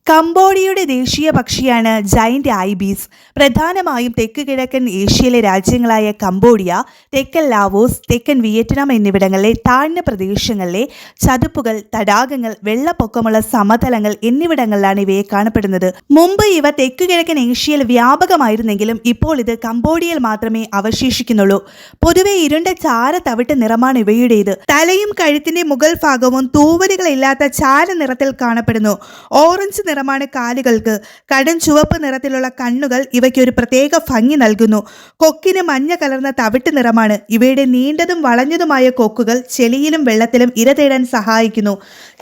കംബോഡിയയുടെ ദേശീയ പക്ഷിയാണ് ജൈന്റ് ഐബീസ്. പ്രധാനമായും തെക്ക് കിഴക്കൻ ഏഷ്യയിലെ രാജ്യങ്ങളായ കംബോഡിയ, തെക്കൻ ലാവോസ്, തെക്കൻ വിയറ്റ്നാം എന്നിവിടങ്ങളിലെ താഴ്ന്ന പ്രദേശങ്ങളിലെ ചതുപ്പുകൾ, തടാകങ്ങൾ, വെള്ളപ്പൊക്കമുള്ള സമതലങ്ങൾ എന്നിവിടങ്ങളിലാണ് ഇവയെ കാണപ്പെടുന്നത്. മുമ്പ് ഇവ തെക്ക് കിഴക്കൻ ഏഷ്യയിൽ വ്യാപകമായിരുന്നെങ്കിലും ഇപ്പോൾ ഇത് കംബോഡിയയിൽ മാത്രമേ അവശേഷിക്കുന്നുള്ളൂ. പൊതുവെ ഇരുണ്ട ചാര തവിട്ട് നിറമാണ് ഇവയുടേത്. തലയും കഴുത്തിന്റെ മുകൾ ഭാഗവും തൂവലുകളില്ലാത്ത ചാര നിറത്തിൽ കാണപ്പെടുന്നു. ഓറഞ്ച് നിറമാണ് കാലുകൾക്ക്. കടും ചുവപ്പ് നിറത്തിലുള്ള കണ്ണുകൾ ഇവയ്ക്ക് ഒരു പ്രത്യേക ഭംഗി നൽകുന്നു. കൊക്കിന് മഞ്ഞ കലർന്ന തവിട്ട് നിറമാണ്. ഇവയുടെ നീണ്ടതും വളഞ്ഞതുമായ കൊക്കുകൾ ചെളിയിലും വെള്ളത്തിലും ഇര തേടാൻ സഹായിക്കുന്നു.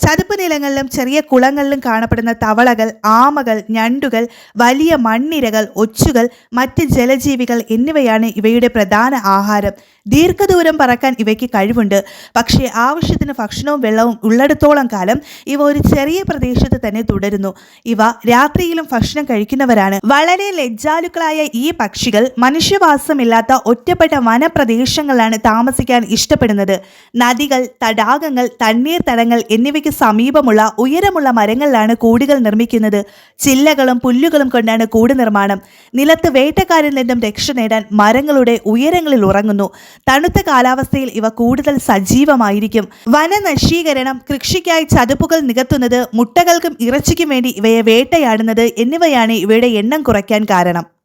ചതുപ്പ് നിലങ്ങളിലും ചെറിയ കുളങ്ങളിലും കാണപ്പെടുന്ന തവളകൾ, ആമകൾ, ഞണ്ടുകൾ, വലിയ മണ്ണിരകൾ, ഒച്ചുകൾ, മറ്റ് ജലജീവികൾ എന്നിവയാണ് ഇവയുടെ പ്രധാന ആഹാരം. ദീർഘദൂരം പറക്കാൻ ഇവയ്ക്ക് കഴിവുണ്ട്. പക്ഷേ ആവശ്യത്തിന് ഭക്ഷണവും വെള്ളവും ഉള്ളിടത്തോളം കാലം ഇവ ഒരു ചെറിയ പ്രദേശത്ത് തന്നെ തുടരുന്നു. ഇവ രാത്രിയിലും ഭക്ഷണം കഴിക്കുന്നവരാണ്. വളരെ ലജ്ജാലുക്കളായ ഈ പക്ഷികൾ മനുഷ്യവാസമില്ലാത്ത ഒറ്റപ്പെട്ട വനപ്രദേശങ്ങളിലാണ് താമസിക്കാൻ ഇഷ്ടപ്പെടുന്നത്. നദികൾ, തടാകങ്ങൾ, തണ്ണീർത്തടങ്ങൾ എന്നിവയ്ക്ക് സമീപമുള്ള ഉയരമുള്ള മരങ്ങളിലാണ് കൂടുകൾ നിർമ്മിക്കുന്നത്. ചില്ലകളും പുല്ലുകളും കൊണ്ടാണ് കൂട് നിർമ്മാണം. നിലത്ത് വേട്ടക്കാരിൽ നിന്നും രക്ഷ നേടാൻ മരങ്ങളുടെ ഉയരങ്ങളിൽ ഉറങ്ങുന്നു. തണുത്ത കാലാവസ്ഥയിൽ ഇവ കൂടുതൽ സജീവമായിരിക്കും. വനനശീകരണം, കൃഷിക്കായി ചതുപ്പുകൾ നികത്തുന്നത്, മുട്ടകൾക്കും ഇറച്ചിക്കും വേണ്ടി ഇവയെ വേട്ടയാടുന്നത് എന്നിവയാണ് ഇവയുടെ എണ്ണം കുറയ്ക്കാൻ കാരണം.